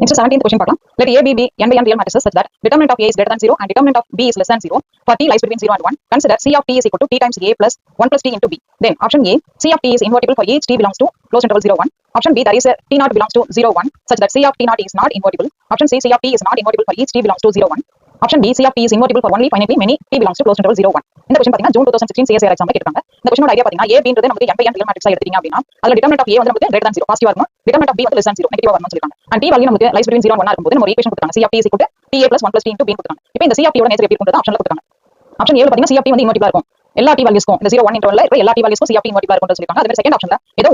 Next 17th question பார்க்கலாம். Let A, B, B, n by n real matrices such that determinant of A is greater than 0 and determinant of B is less than 0 for t lies between 0 and 1. Consider C of t is equal to t times A plus 1 plus t into B. Then option A, C of t is invertible for each t belongs to closed interval 0, 1. Option B, there is a t naught belongs to 0, 1 such that C of t naught is not invertible. Option C, C of t is not invertible for each t belongs to 0, 1. Option D, C of t is invertible for only finitely many t belongs to closed interval 0, 1. இந்த question பாத்தீங்கன்னா June 2016 CSIR எக்ஸாம்ல கேட்டாங்க. இந்த क्वेश्चनோட idea பாத்தீங்கன்னா A பீன்றது நமக்கு n by n real மேட்ரிக்ஸா எடுத்தீங்க அப்படினா அதுல டிட்டர்மினன்ட் ஆஃப் A வந்து நமக்கு greater than 0 பாசிட்டிவா இருக்கும். டிட்டர்மினன்ட் ஆஃப் B வந்து less than 0 நெகட்டிவா வரும்னு சொல்லிருக்காங்க. and t வேல்யூ நமக்கு lies between 0 and 1 இருக்கும்போது நம்ம ஒரு ஈக்குவேஷன் கொடுத்தாங்க. C of t is equal to ta plus 1 plus t into b கொடுத்தாங்க. இப்போ இந்த C of t யோட நேச்சர் எப்படி இருக்கும்ன்றது ஆப்ஷன்ல கொடுத்தாங்க. ஆப்ஷன் A ல பாத்தீங்கன்னா C of t வந்து இன்வெர்ட்டிபிளா இருக்கும். எல்லா t வேல்யூஸ்க்கும் இந்த 0 1 இன்டர்வல்ல இருக்கிற எல்லா t வேல்யூஸ்க்கும் C of t இன்வெர்ட்டிபிளா இருக்கும்னு சொல்லிருக்காங்க. அதே மாதிரி செகண்ட் ஆப்ஷன்ல ஏதோ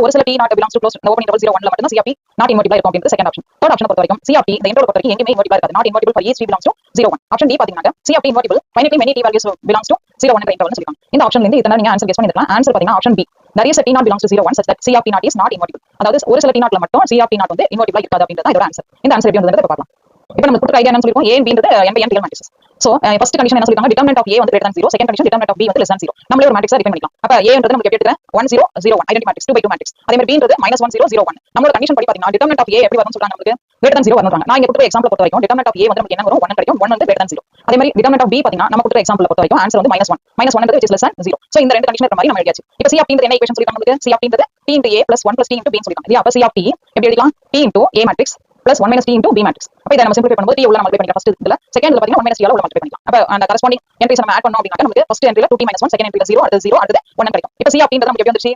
ஒரு சில t not belongs to closed open interval 0 1 ல மட்டும் C of t நாட் இன்வெர்ட்டிபிளா இருக்கும் அப்படிங்கிறது செகண்ட் ஆப்ஷன். தேர்ட் ஆப்ஷன் பொறுத்த வரைக்கும் C of t இந்த இன்டர்வல் பொறுத்த வரைக்கும் எங்கேயுமே இன்வெர்ட்டிபிளா இருக்காது. Not invertible for each t belongs to 0 1. Option D பாத்தீங்கன்னா C of t invertible finitely many t values belongs to 0 1 என்ற இன்டர்வல்னு சொல்லிருக்காங்க. இந்த ஆப்ஷன்ல இருந்து இதெல்லாம் நீங்க ஆன்சர் கெஸ் பண்ணிருக்கலாம். ஆன்சர் பாத்தீங்கன்னா option B, there is a t naught belongs to 0 1 such that C of t naught is not invertible. அதாவது ஒரு சில t நாட்ல மட்டும் C of t naught வந்து இன்வெர்ட்டிபிளா இருக்காது அப்படிங்கறது தான் இதோட ஆன்சர். இந்த ஆன்சர் எப்படி வந்ததுன்னு பார்க்கலாம். இப்போ நம்ம கொடுத்த ஐடியா என்ன சொல்லிருக்கோம்? A and B ன்றது n by n real matrices. So first condition என்ன சொல்லிருக்காங்க? determinant of A வந்து greater than 0, second condition determinant of B வந்து less than 0. நம்மளே ஒரு மேட்ரிக்ஸா டிஃபைன் பண்ணிக்கலாம். அப்ப A ன்றது நமக்கு எப்படி எடுத்துறேன்? 1 0 0 1 ஐடென்டி மேட்ரிக்ஸ் 2 by 2 மேட்ரிக்ஸ். அதே மாதிரி B ன்றது -1 0 0 1. நம்மளோட கண்டிஷன் படி பாத்தீங்கன்னா determinant of A எப்படி வரும்னு சொல்றாங்க நமக்கு greater than 0 வரணும்ன்றாங்க. நான் இங்க கொடுத்த எக்ஸாம்பிள் பொறுத்த வரைக்கும் determinant of A வந்து நமக்கு என்ன வரும்? 1 கிடைக்கும். 1 வந்து greater than 0. அதே மாதிரி determinant of B பாத்தீங்கன்னா நம்ம கொடுத்த எக்ஸாம்பிள் பொறுத்த வரைக்கும் ஆன்சர் வந்து -1 ன்றது which is less than 0. So இந்த ரெண்டு கண்டிஷன் இருக்கிற மாதிரி நம்ம எழுதியாச்சு. இப்போ C of t ன்றது என்ன ஈக்குவேஷன் சொல்லிருக்காங்க நமக்கு? C of t ன்றது t into A plus 1 plus t into B ன்னு சொல்லிருக்காங்க. இல்லையா? அப்ப C of t எப்படி எழுதலாம்? t into A matrix plus 1 minus t into B matrix. அப்ப இத நம்ம சிம்பிளிஃபை பண்ணும்போது t உள்ள நம்ம மல்டிப்ளை பண்ணிக்கலாம். ஃபர்ஸ்ட் இதுல செகண்ட்ல பாத்தீங்கன்னா 1 minus t உள்ள மல்டிப்ளை பண்ணிக்கலாம். அப்ப அந்த கரஸ்பாண்டிங் என்ட்ரிஸ் நம்ம ஆட் பண்ணோம் அப்படினா நமக்கு ஃபர்ஸ்ட் என்ட்ரில 2t minus 1, செகண்ட் என்ட்ரில 0, அடுத்து 0, அடுத்து 1 கிடைக்கும். இப்போ C of t ன்றது நமக்கு எப்படி வந்துருச்சு?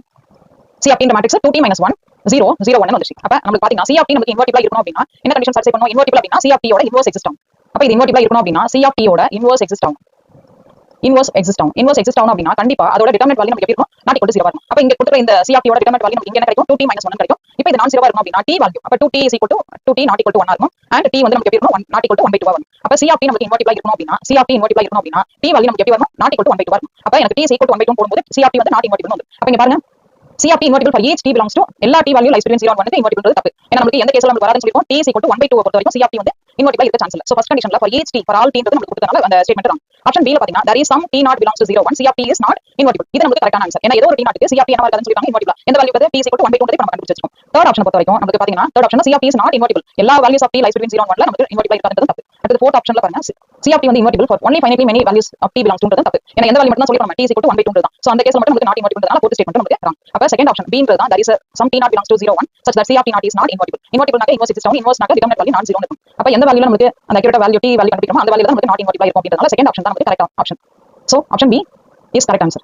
C of t ன்ற மேட்ரிக்ஸ் 2t minus 1 0 0 1 வந்துருச்சு. அப்ப நமக்கு பாத்தீங்கன்னா C of t நமக்கு இன்வெர்ட்டிபிளா இருக்கணும் அப்படினா என்ன கண்டிஷன் சாட்டிஸ்ஃபை பண்ணனும்? இன்வெர்ட்டிபிள் அப்படினா C of t யோட இன்வெர்ஸ் எக்ஸிஸ்ட் ஆகும். அப்ப இது இன்வெர்ட்டிபிளா இருக்கணும் அப்படினா C of t யோட இன்வெர்ஸ் எக்ஸிஸ்ட் ஆகும். இன்வெர்ஸ் எக்ஸிஸ்ட் ஆகும் அப்படினா கண்டிப்பா அதோட டிட்டர்மினன்ட் வேல்யூ நமக்கு எப்படி இருக்கும்? நாட் ஈக்குவல் டு 0 வரணும். அப்ப இங்க கொடுத்த இந்த C of t யோட டிட்டர்மினன்ட் வேல்யூ நமக்கு இங்க என்ன கிடைக்கும்? 2t minus 1 கிடைக்கும். இப்போ இது நான் 0 வரணும் அப்படினா t வேல்யூ அப்ப 2t is equal to 2t not equal to 1 ஆகும். and t வந்து நமக்கு எப்படி இருக்கும்? not equal to 1 by 2 வரும். அப்ப C of t நமக்கு இன்வெர்ட்டிபிளா இருக்கணும் அப்படினா C of t இன்வெர்ட்டிபிளா இருக்கணும் அப்படினா t வேல்யூ நமக்கு எப்படி வரும்? not equal to 1 by 2 வரும். அப்ப எனக்கு t is equal to 1 by 2 போடும்போது C of t வந்து not invertible வந்து. அப்ப இங்க பாருங்க C of t invertible for each t belongs to எல்லா t value lies between 0 and 1 க்கு invertibleன்றது தப்பு. ஏன்னா நமக்கு எந்த கேஸ்ல நமக்கு வராதுன்னு சொல்லிருக்கோம்? t is equal to 1 by 2 பொறுத்த வரைக்கும் C of t வந்து invertible இருக்க சான்ஸ் இல்ல. சோ ஃபர்ஸ்ட் கண்டிஷன்ல for each t for all t ன்றது நமக்கு கொடுத்ததனால அந்த ஸ்டேட்மென்ட் ராங். ஆப்ஷன் B ல பாத்தீங்கன்னா there is some t naught belongs to 0 1 C of t is not invertible. இது நமக்கு கரெக்ட்டான ஆன்சர். ஏன்னா ஏதோ ஒரு t naught க்கு C of t என்னவா இருக்காதுன்னு சொல்லிருக்காங்க இன்வெர்ட்டிபிள். எந்த வேல்யூ பத்தி t is equal to 1 by 2 ன்றதை நம்ம கண்டுபிடிச்சிருக்கோம். தேர்ட் ஆப்ஷன் பொறுத்த வரைக்கும் நமக்கு பாத்தீங்கன்னா தேர்ட் ஆப்ஷன்ல C of t is not invertible. எல்லா values of t lies between 0 and 1 ல நமக்கு invertible இருக்காதுன்றது தப்பு. அடுத்து ஃபோர்த் ஆப்ஷன்ல பாருங்க C of t வந்து invertible for only finitely many values of t belongs to ன்றது தப்பு. ஏன்னா எந்த வேல்யூ மட்டும் தான் சொல்லிருக்கோம் நம்ம t is equal to 1 by 2 ன்றது தான். சோ அந்த கேஸ்ல மட்டும் நமக்கு not invertibleன்றதால ஃபோர்த் ஸ்டேட்மென்ட் நமக்கு ராங். அப்ப செகண்ட் ஆப்ஷன் B ன்றது தான் there is some t naught belongs to 0 1 such that C of t naught is not invertible. Invertible நாக்க inverse எக்ஸிஸ்ட் ஆகும். inverse நாக்க determinant value non 0 இருக்கும். அப்ப எந்த வேல்யூல நமக்கு அந்த அக்யூரேட் வேல்யூ t வேல்யூ கண்டுபிடிக்கிறோமோ அந்த வேல்யூல தான் நமக்கு not invertible இருக்கும் அப்படின்றதால செகண்ட் ஆப்ஷன் தான் நமக்கு correct option. So option B is correct answer.